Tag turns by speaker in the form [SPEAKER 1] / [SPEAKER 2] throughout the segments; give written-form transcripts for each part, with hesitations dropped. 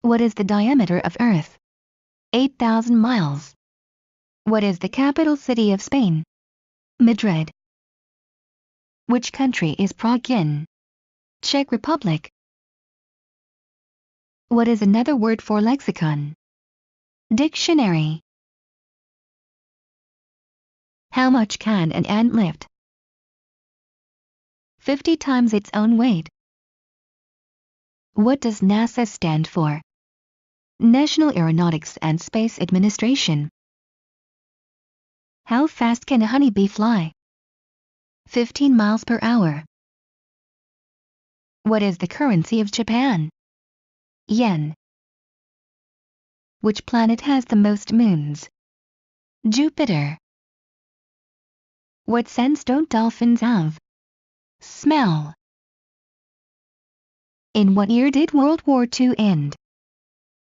[SPEAKER 1] What is the diameter of Earth? 8,000 miles. What is the capital city of Spain? Madrid. Which country is Prague in? Czech Republic. What is another word for lexicon? Dictionary. How much can an ant lift? 50 times its own weight. What does NASA stand for? National Aeronautics and Space Administration. How fast can a honeybee fly? 15 miles per hour. What is the currency of Japan? Yen. Which planet has the most moons? Jupiter. What sense don't dolphins have? Smell. In what year did World War II end?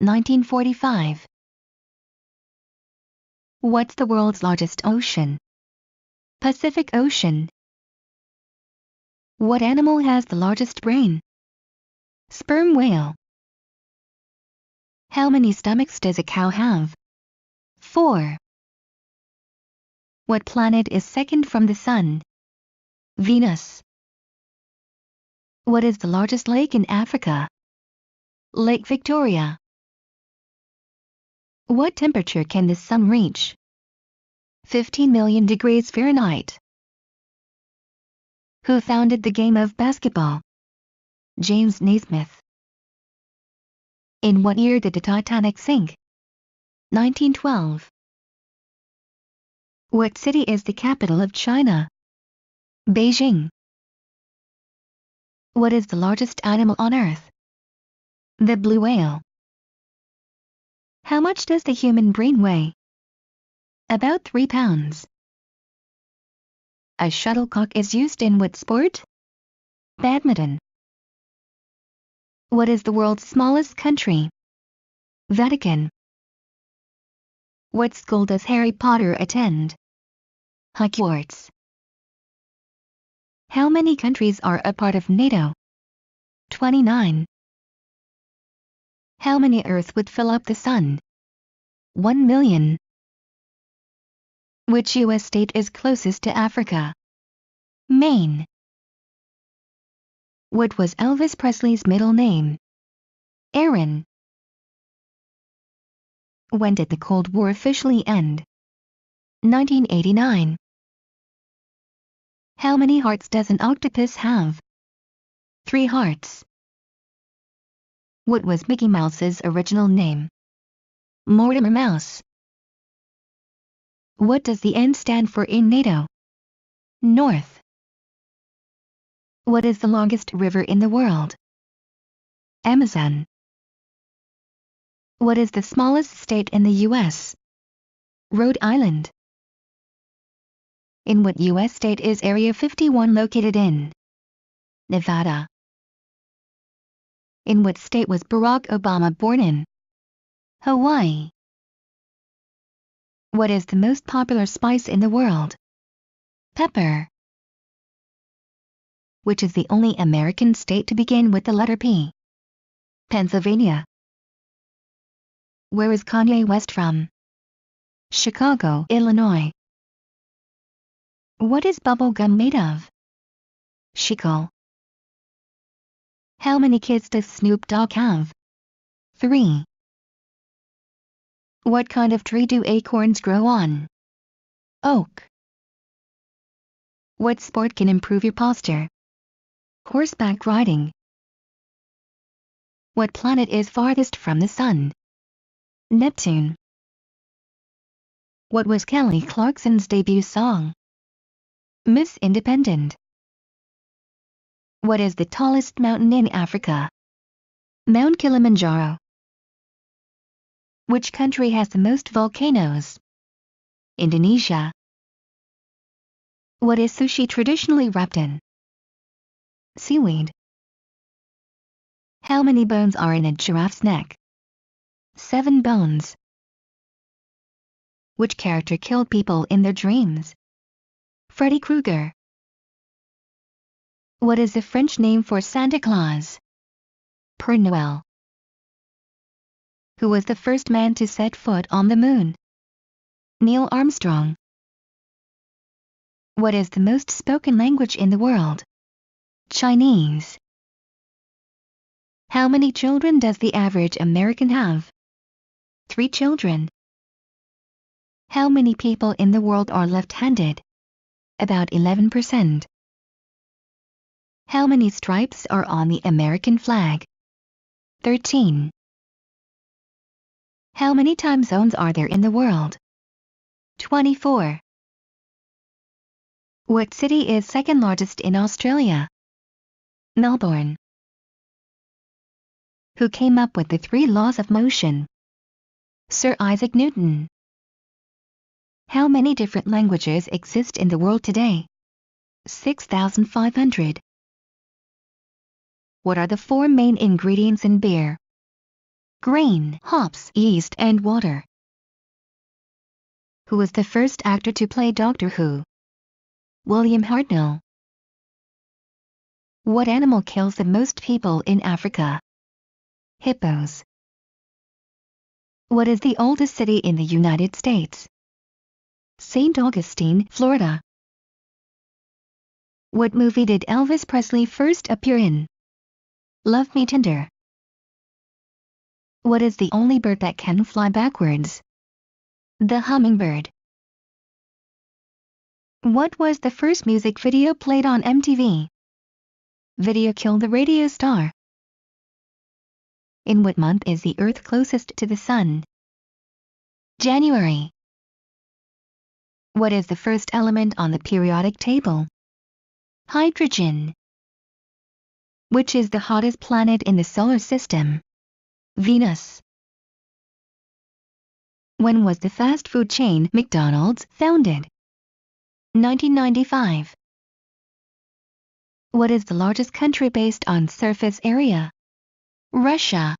[SPEAKER 1] 1945. What's the world's largest ocean? Pacific Ocean. What animal has the largest brain? Sperm whale. How many stomachs does a cow have? 4. What planet is second from the Sun? Venus. What is the largest lake in Africa? Lake Victoria. What temperature can the Sun reach? 15 million degrees Fahrenheit. Who founded the game of basketball? James Naismith. In what year did the Titanic sink? 1912. What city is the capital of China? Beijing. What is the largest animal on Earth? The blue whale. How much does the human brain weigh? About 3 pounds. A shuttlecock is used in what sport? Badminton. What is the world's smallest country? Vatican. What school does Harry Potter attend? Hogwarts. How many countries are a part of NATO? 29. How many Earth would fill up the Sun? 1 million. Which U.S. state is closest to Africa? Maine. What was Elvis Presley's middle name? Aaron. When did the Cold War officially end? 1989. How many hearts does an octopus have? 3 hearts. What was Mickey Mouse's original name? Mortimer Mouse. What does the N stand for in NATO? North. What is the longest river in the world? Amazon. What is the smallest state in the U.S.? Rhode Island. In what U.S. state is Area 51 located in? Nevada. In what state was Barack Obama born in? Hawaii. What is the most popular spice in the world? Pepper. Which is the only American state to begin with the letter P? Pennsylvania. Where is Kanye West from? Chicago, Illinois. What is bubble gum made of? Chicle. How many kids does Snoop Dogg have? 3. What kind of tree do acorns grow on? Oak. What sport can improve your posture? Horseback riding. What planet is farthest from the Sun? Neptune. What was Kelly Clarkson's debut song? Miss Independent. What is the tallest mountain in Africa? Mount Kilimanjaro. Which country has the most volcanoes? Indonesia. What is sushi traditionally wrapped in? Seaweed. How many bones are in a giraffe's neck? 7 bones. Which character killed people in their dreams? Freddy Krueger. What is the French name for Santa Claus? Père Noël. Who was the first man to set foot on the moon? Neil Armstrong. What is the most spoken language in the world? Chinese. How many children does the average American have? 3 children. How many people in the world are left-handed? About 11%. How many stripes are on the American flag? 13. How many time zones are there in the world? 24. What city is second largest in Australia? Melbourne. Who came up with the 3 laws of motion? Sir Isaac Newton. How many different languages exist in the world today? 6,500. What are the 4 main ingredients in beer? Grain, hops, yeast, and water. Who was the first actor to play Doctor Who? William Hartnell. What animal kills the most people in Africa? Hippos. What is the oldest city in the United States? St. Augustine, Florida. What movie did Elvis Presley first appear in? Love Me Tender. What is the only bird that can fly backwards? The hummingbird. What was the first music video played on MTV? Video Killed the Radio Star. In what month is the Earth closest to the Sun? January. What is the first element on the periodic table? Hydrogen. Which is the hottest planet in the solar system? Venus. When was the fast food chain McDonald's founded? 1995. What is the largest country based on surface area? Russia.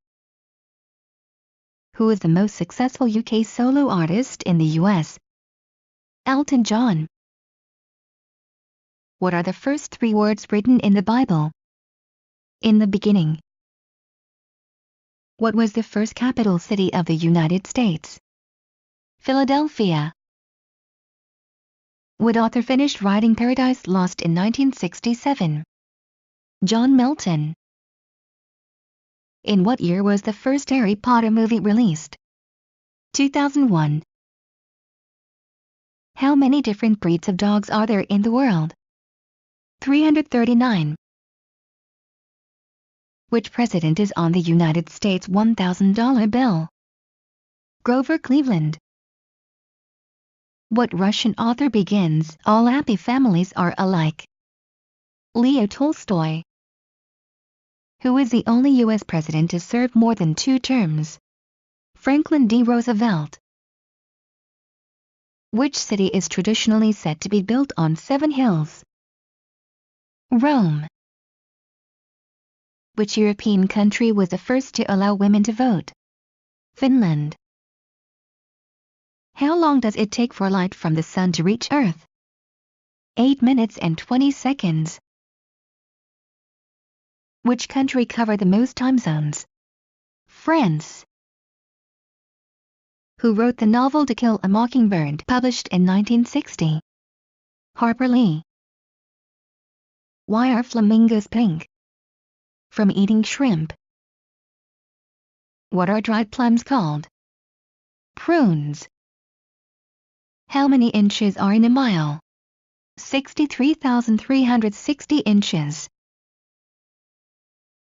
[SPEAKER 1] Who is the most successful UK solo artist in the US? Elton John. What are the first 3 words written in the Bible? In the beginning. What was the first capital city of the United States? Philadelphia. What author finished writing Paradise Lost in 1967? John Milton. In what year was the first Harry Potter movie released? 2001. How many different breeds of dogs are there in the world? 339. Which president is on the United States $1,000 bill? Grover Cleveland. What Russian author begins, "All happy families are alike"? Leo Tolstoy. Who is the only U.S. president to serve more than 2 terms? Franklin D. Roosevelt. Which city is traditionally said to be built on 7 hills? Rome. Which European country was the first to allow women to vote? Finland. How long does it take for light from the sun to reach Earth? 8 minutes and 20 seconds. Which country covered the most time zones? France. Who wrote the novel To Kill a Mockingbird, published in 1960? Harper Lee. Why are flamingos pink? From eating shrimp. What are dried plums called? Prunes. How many inches are in a mile? 63,360 inches.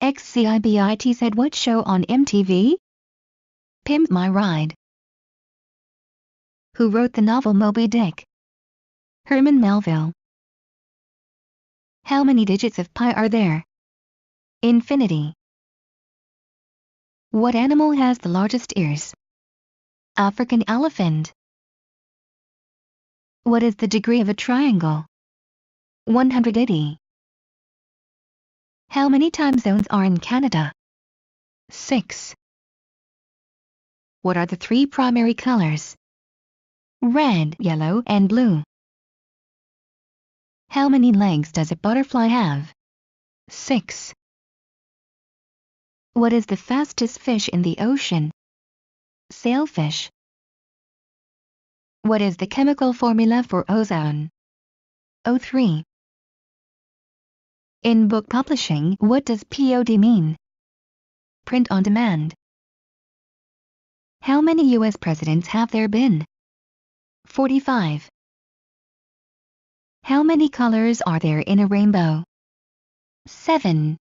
[SPEAKER 1] XCIBIT said what show on MTV? Pimp My Ride. Who wrote the novel Moby Dick? Herman Melville. How many digits of pi are there? Infinity. What animal has the largest ears? African elephant. What is the degree of a triangle? 180. How many time zones are in Canada? 6. What are the 3 primary colors? Red, yellow, and blue. How many legs does a butterfly have? 6. What is the fastest fish in the ocean? Sailfish. What is the chemical formula for ozone? O3. In book publishing, what does POD mean? Print on demand. How many U.S. presidents have there been? 45. How many colors are there in a rainbow? 7.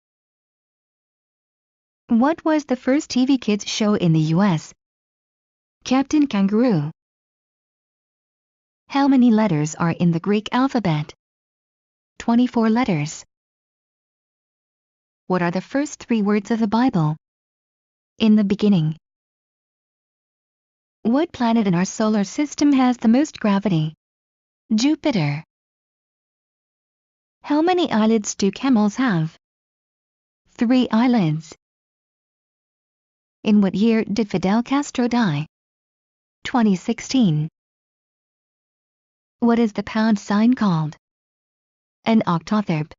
[SPEAKER 1] What was the first TV kids show in the U.S.? Captain Kangaroo. How many letters are in the Greek alphabet? 24 letters. What are the first 3 words of the Bible? In the beginning. What planet in our solar system has the most gravity? Jupiter. How many eyelids do camels have? 3 eyelids. In what year did Fidel Castro die? 2016. What is the pound sign called? An octotherp.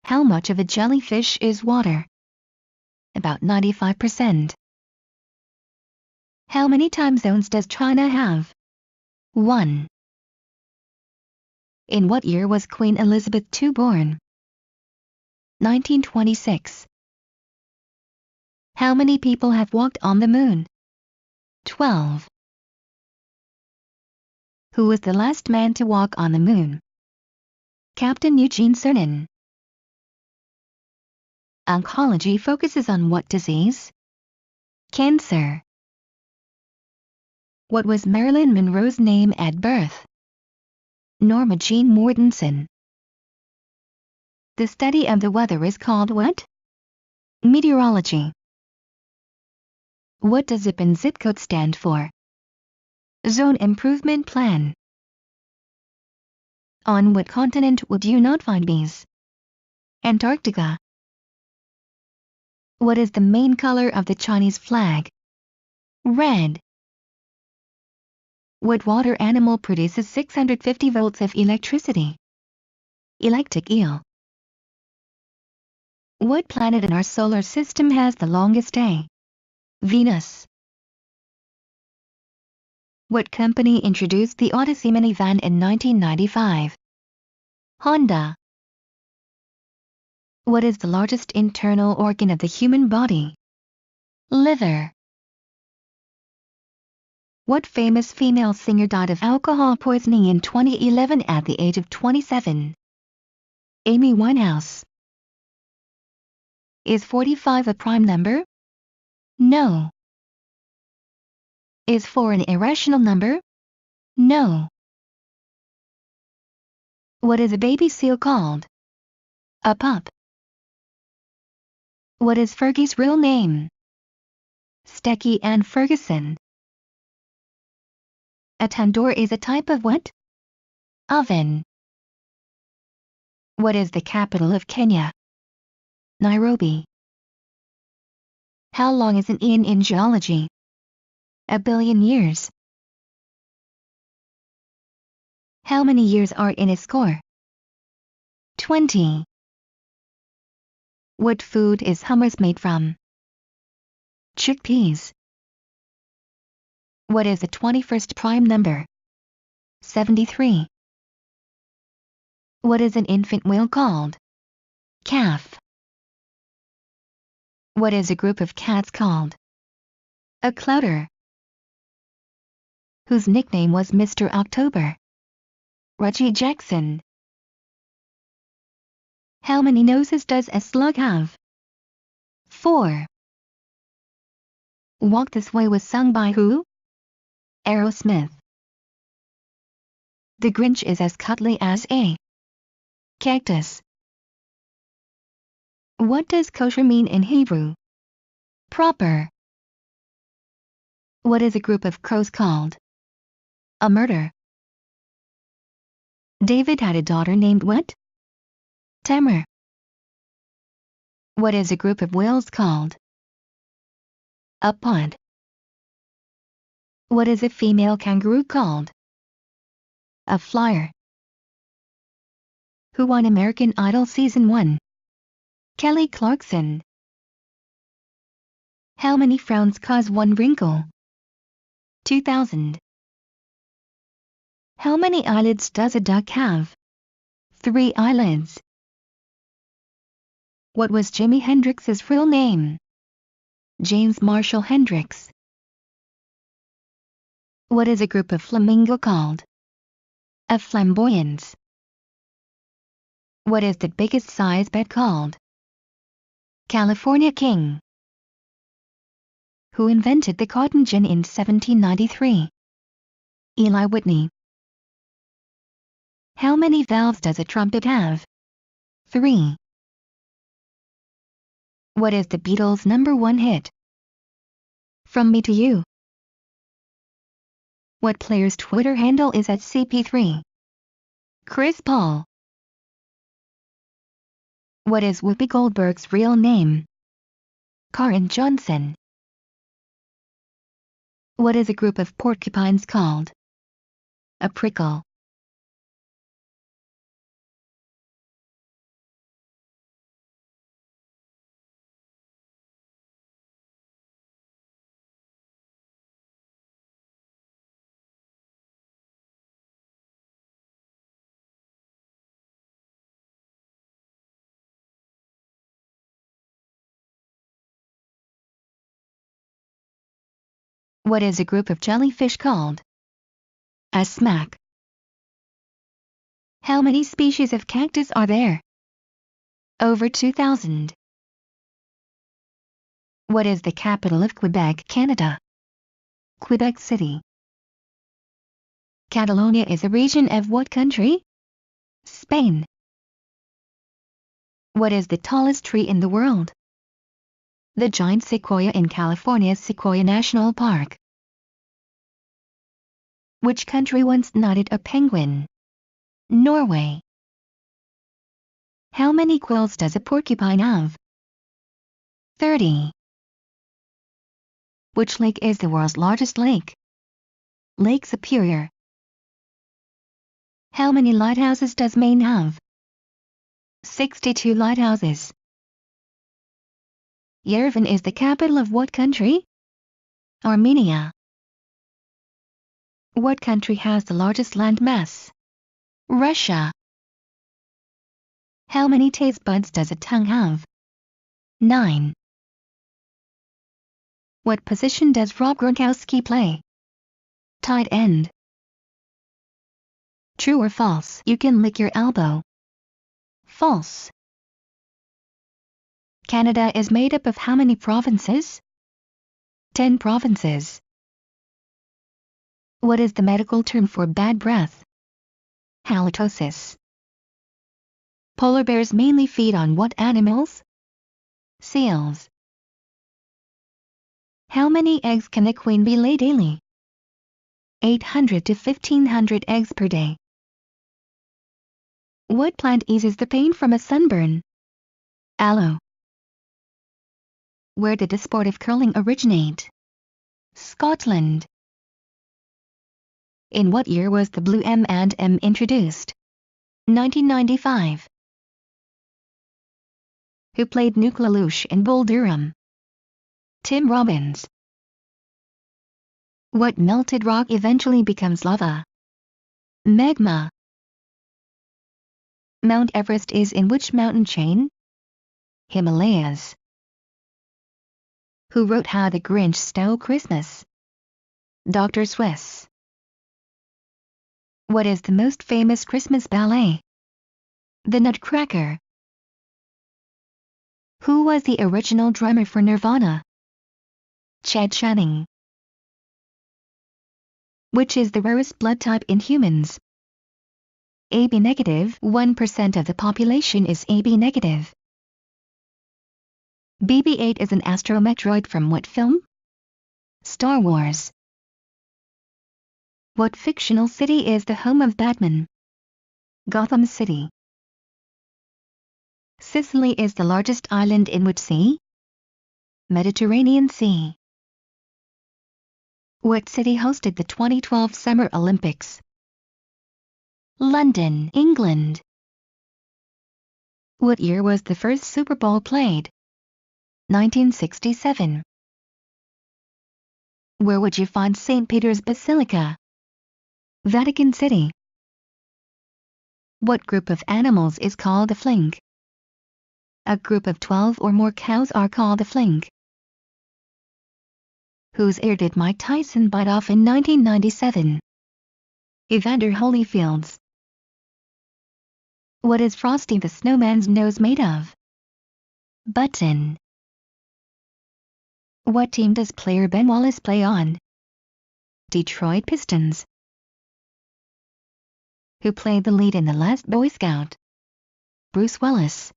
[SPEAKER 1] How much of a jellyfish is water? About 95%. How many time zones does China have? 1. In what year was Queen Elizabeth II born? 1926. How many people have walked on the moon? 12. Who was the last man to walk on the moon? Captain Eugene Cernan. Oncology focuses on what disease? Cancer. What was Marilyn Monroe's name at birth? Norma Jean Mortensen. The study of the weather is called what? Meteorology. What does ZIP and zip code stand for? Zone Improvement Plan. On what continent would you not find bees? Antarctica. What is the main color of the Chinese flag? Red. What water animal produces 650 volts of electricity? Electric eel. What planet in our solar system has the longest day? Venus. What company introduced the Odyssey minivan in 1995? Honda. What is the largest internal organ of the human body? Liver. What famous female singer died of alcohol poisoning in 2011 at the age of 27? Amy Winehouse. Is 45 a prime number? No. Is 4 an irrational number? No. What is a baby seal called? A pup. What is Fergie's real name? Stecky Ann Ferguson. A tandoor is a type of what? Oven. What is the capital of Kenya? Nairobi. How long is an eon in geology? A billion years. How many years are in a score? 20. What food is hummus made from? Chickpeas. What is the 21st prime number? 73. What is an infant whale called? Calf. What is a group of cats called? A clouder. Whose nickname was Mr. October? Reggie Jackson. How many noses does a slug have? 4. Walk This Way was sung by who? Aerosmith. The Grinch is as cuddly as a cactus. What does kosher mean in Hebrew? Proper. What is a group of crows called? A murder. David had a daughter named what? Tamar. What is a group of whales called? A pod. What is a female kangaroo called? A flyer. Who won American Idol Season 1? Kelly Clarkson. How many frowns cause one wrinkle? 2000. How many eyelids does a duck have? 3 eyelids. What was Jimi Hendrix's real name? James Marshall Hendrix. What is a group of flamingo called? A flamboyance. What is the biggest size bed called? California King. Who invented the cotton gin in 1793? Eli Whitney. How many valves does a trumpet have? 3. What is the Beatles' #1 hit? From Me to You. What player's Twitter handle is at CP3? Chris Paul. What is Whoopi Goldberg's real name? Karen Johnson. What is a group of porcupines called? A prickle. What is a group of jellyfish called? A smack. How many species of cactus are there? Over 2,000. What is the capital of Quebec, Canada? Quebec City. Catalonia is a region of what country? Spain. What is the tallest tree in the world? The giant sequoia in California's Sequoia National Park. Which country once knighted a penguin? Norway. How many quills does a porcupine have? 30. Which lake is the world's largest lake? Lake Superior. How many lighthouses does Maine have? 62 lighthouses. Yerevan is the capital of what country? Armenia. What country has the largest landmass? Russia. How many taste buds does a tongue have? 9. What position does Rob Gronkowski play? Tight end. True or false? You can lick your elbow. False. Canada is made up of how many provinces? 10 provinces. What is the medical term for bad breath? Halitosis. Polar bears mainly feed on what animals? Seals. How many eggs can a queen bee lay daily? 800 to 1500 eggs per day. What plant eases the pain from a sunburn? Aloe. Where did the sport of curling originate? Scotland. In what year was the blue M&M introduced? 1995. Who played Nuke LaLoosh in Bull Durham? Tim Robbins. What melted rock eventually becomes lava? Magma. Mount Everest is in which mountain chain? Himalayas. Who wrote How the Grinch Stole Christmas? Dr. Seuss. What is the most famous Christmas ballet? The Nutcracker. Who was the original drummer for Nirvana? Chad Channing. Which is the rarest blood type in humans? AB negative. 1% of the population is AB negative. BB-8 is an astrometeoroid from what film? Star Wars. What fictional city is the home of Batman? Gotham City. Sicily is the largest island in which sea? Mediterranean Sea. What city hosted the 2012 Summer Olympics? London, England. What year was the first Super Bowl played? 1967. Where would you find St. Peter's Basilica? Vatican City. What group of animals is called a flink? A group of 12 or more cows are called a flink. Whose ear did Mike Tyson bite off in 1997? Evander Holyfield's. What is Frosty the Snowman's nose made of? Button. What team does player Ben Wallace play on? Detroit Pistons. Who played the lead in The Last Boy Scout? Bruce Willis.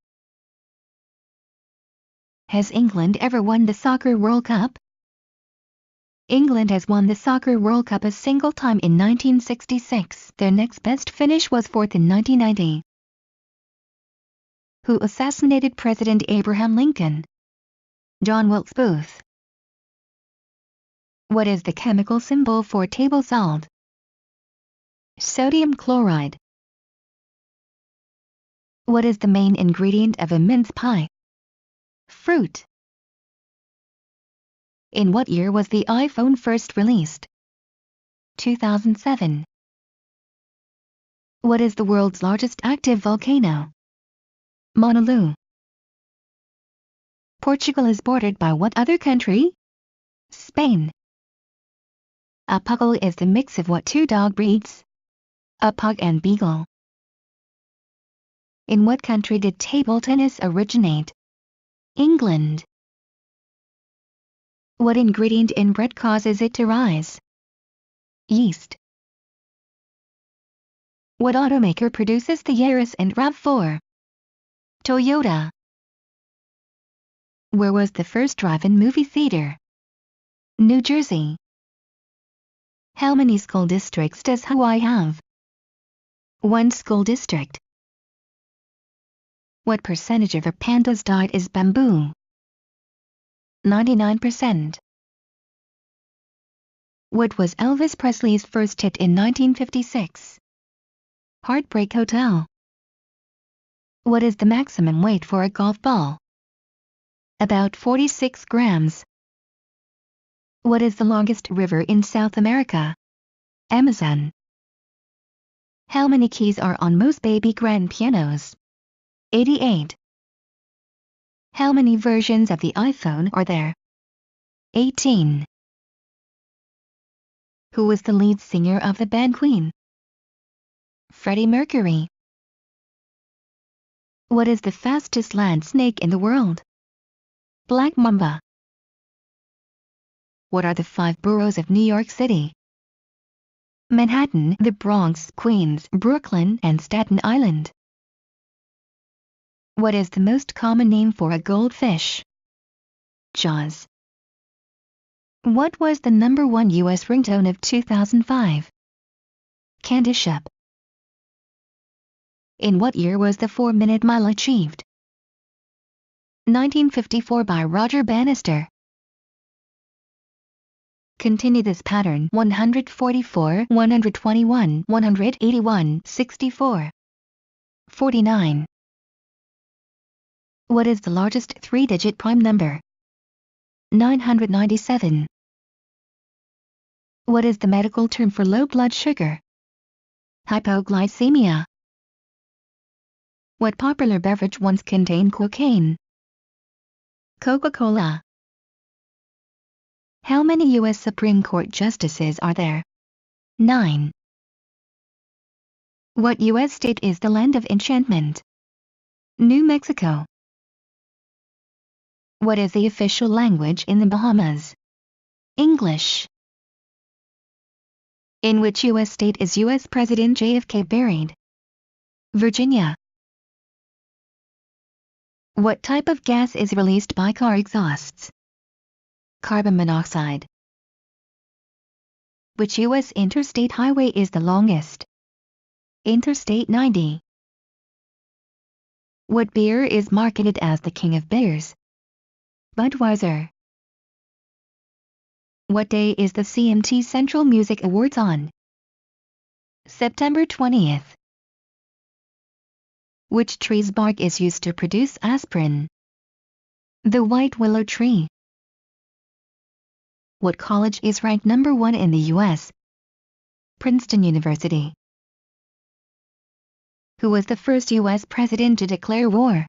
[SPEAKER 1] Has England ever won the Soccer World Cup? England has won the Soccer World Cup a single time in 1966. Their next best finish was fourth in 1990. Who assassinated President Abraham Lincoln? John Wilkes Booth. What is the chemical symbol for table salt? Sodium chloride. What is the main ingredient of a mince pie? Fruit. In what year was the iPhone first released? 2007. What is the world's largest active volcano? Mauna Loa. Portugal is bordered by what other country? Spain. A puggle is the mix of what two dog breeds? A pug and beagle. In what country did table tennis originate? England. What ingredient in bread causes it to rise? Yeast. What automaker produces the Yaris and RAV4? Toyota. Where was the first drive-in movie theater? New Jersey. How many school districts does Hawaii have? One school district. What percentage of a panda's diet is bamboo? 99%. What was Elvis Presley's first hit in 1956? Heartbreak Hotel. What is the maximum weight for a golf ball? About 46 grams. What is the longest river in South America? Amazon. How many keys are on most baby grand pianos? 88. How many versions of the iPhone are there? 18. Who was the lead singer of the band Queen? Freddie Mercury. What is the fastest land snake in the world? Black mamba. What are the 5 boroughs of New York City? Manhattan, the Bronx, Queens, Brooklyn, and Staten Island. What is the most common name for a goldfish? Jaws. What was the #1 U.S. ringtone of 2005? Candy Shop. In what year was the 4-minute mile achieved? 1954 by Roger Bannister. Continue this pattern 144, 121, 181, 64. 49. What is the largest 3-digit prime number? 997. What is the medical term for low blood sugar? Hypoglycemia. What popular beverage once contained cocaine? Coca-Cola. How many U.S. Supreme Court justices are there? 9. What U.S. state is the land of enchantment? New Mexico. What is the official language in the Bahamas? English. In which U.S. state is U.S. President JFK buried? Virginia. What type of gas is released by car exhausts? Carbon monoxide. Which U.S. interstate highway is the longest? Interstate 90. What beer is marketed as the king of beers? Budweiser. What day is the CMT Central Music Awards on? September 20th. Which tree's bark is used to produce aspirin? The white willow tree. What college is ranked number 1 in the U.S.? Princeton University. Who was the first U.S. president to declare war?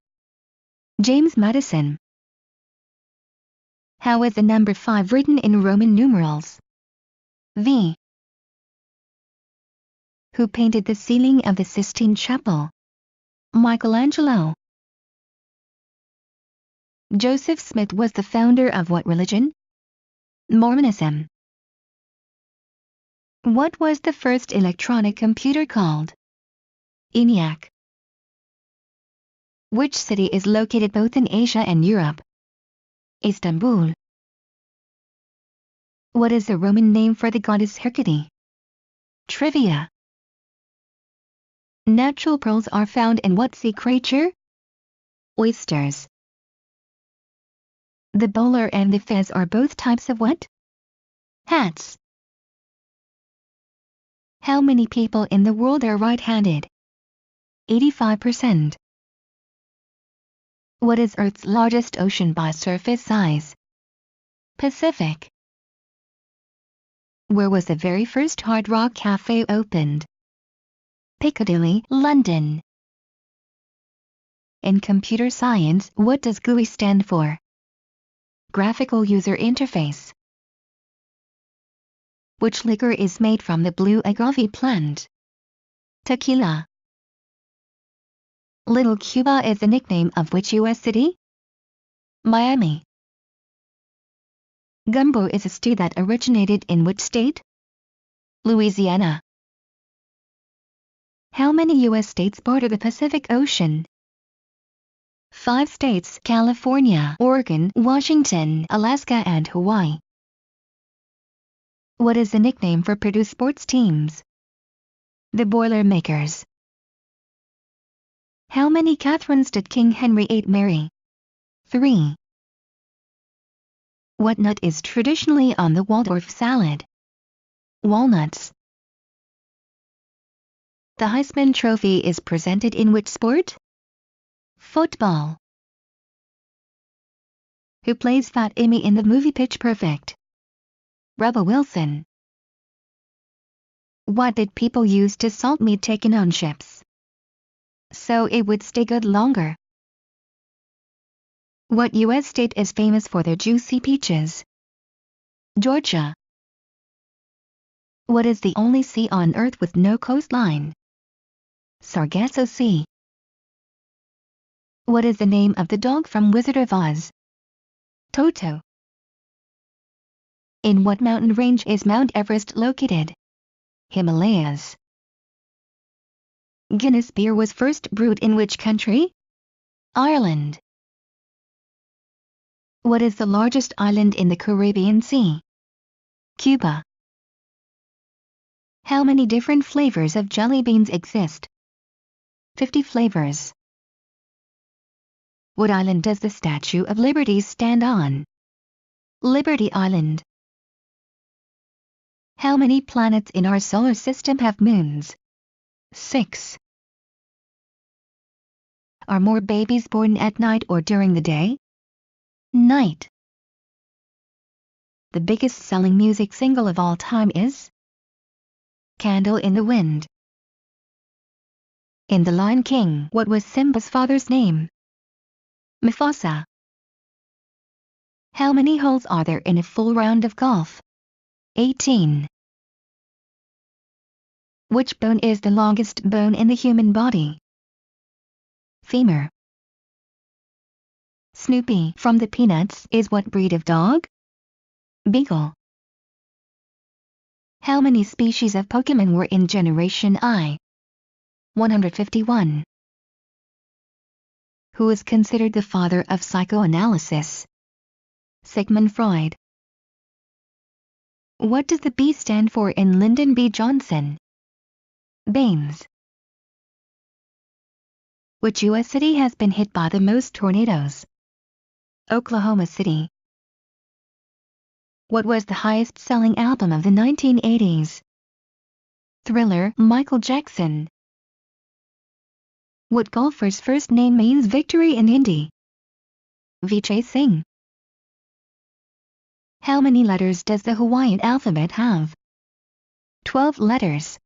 [SPEAKER 1] James Madison. How is the number 5 written in Roman numerals? V. Who painted the ceiling of the Sistine Chapel? Michelangelo. Joseph Smith was the founder of what religion? Mormonism. What was the first electronic computer called? ENIAC. Which city is located both in Asia and Europe? Istanbul. What is the Roman name for the goddess Hecate? Trivia. Natural pearls are found in what sea creature? Oysters. The bowler and the fez are both types of what? Hats. How many people in the world are right-handed? 85%. What is Earth's largest ocean by surface size? Pacific. Where was the very first Hard Rock Cafe opened? Piccadilly, London. In computer science, what does GUI stand for? Graphical User Interface. Which liquor is made from the blue agave plant? Tequila. Little Cuba is the nickname of which U.S. city? Miami. Gumbo is a stew that originated in which state? Louisiana. How many U.S. states border the Pacific Ocean? 5 states: California, Oregon, Washington, Alaska and Hawaii. What is the nickname for Purdue sports teams? The Boilermakers. How many Catherines did King Henry VIII marry? 3. What nut is traditionally on the Waldorf salad? Walnuts. The Heisman Trophy is presented in which sport? Football. Who plays Fat Amy in the movie Pitch Perfect? Rebel Wilson. What did people use to salt meat taken on ships? So it would stay good longer. What U.S. state is famous for their juicy peaches? Georgia. What is the only sea on Earth with no coastline? Sargasso Sea. What is the name of the dog from Wizard of Oz? Toto. In what mountain range is Mount Everest located? Himalayas. Guinness beer was first brewed in which country? Ireland. What is the largest island in the Caribbean Sea? Cuba. How many different flavors of jelly beans exist? 50 flavors. What island does the Statue of Liberty stand on? Liberty Island. How many planets in our solar system have moons? 6. Are more babies born at night or during the day? Night. The biggest selling music single of all time is? Candle in the Wind. In The Lion King, what was Simba's father's name? Mufasa. How many holes are there in a full round of golf? 18. Which bone is the longest bone in the human body? Femur. Snoopy from the Peanuts is what breed of dog? Beagle. How many species of Pokemon were in Generation I? 151. Who is considered the father of psychoanalysis? Sigmund Freud. What does the B stand for in Lyndon B. Johnson? Baines. Which U.S. city has been hit by the most tornadoes? Oklahoma City. What was the highest-selling album of the 1980s? Thriller, Michael Jackson. What golfer's first name means victory in Hindi? Vijay Singh. How many letters does the Hawaiian alphabet have? 12 letters.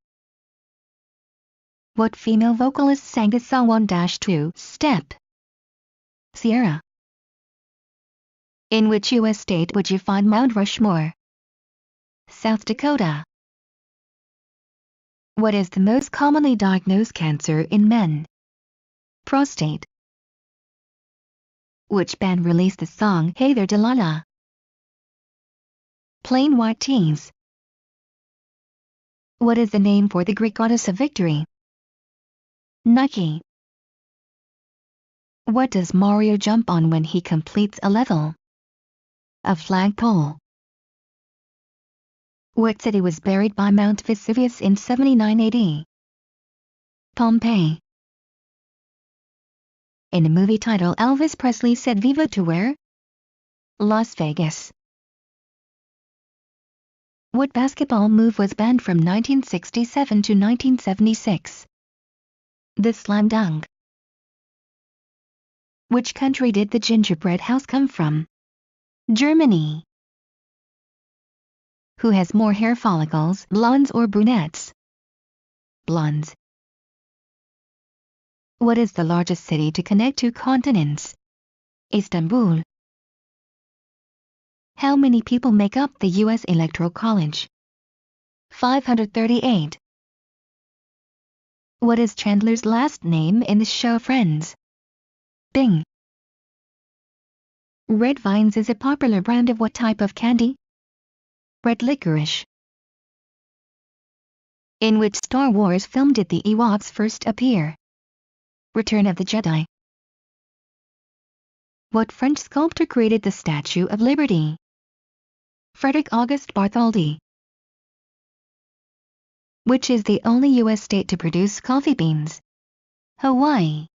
[SPEAKER 1] What female vocalist sang the song on Two Step? Sierra. In which U.S. state would you find Mount Rushmore? South Dakota. What is the most commonly diagnosed cancer in men? Prostate. Which band released the song Hey There Delilah? Plain White T's. What is the name for the Greek goddess of victory? Nike. What does Mario jump on when he completes a level? A flagpole. What city was buried by Mount Vesuvius in 79 AD? Pompeii. In a movie title, Elvis Presley said Viva to where? Las Vegas. What basketball move was banned from 1967 to 1976? The slam dunk. Which country did the gingerbread house come from? Germany. Who has more hair follicles, blondes or brunettes? Blondes. What is the largest city to connect two continents? Istanbul. How many people make up the U.S. Electoral College? 538. What is Chandler's last name in the show Friends? Bing. Red Vines is a popular brand of what type of candy? Red licorice. In which Star Wars film did the Ewoks first appear? Return of the Jedi. What French sculptor created the Statue of Liberty? Frederick Auguste Bartholdi. Which is the only U.S. state to produce coffee beans? Hawaii.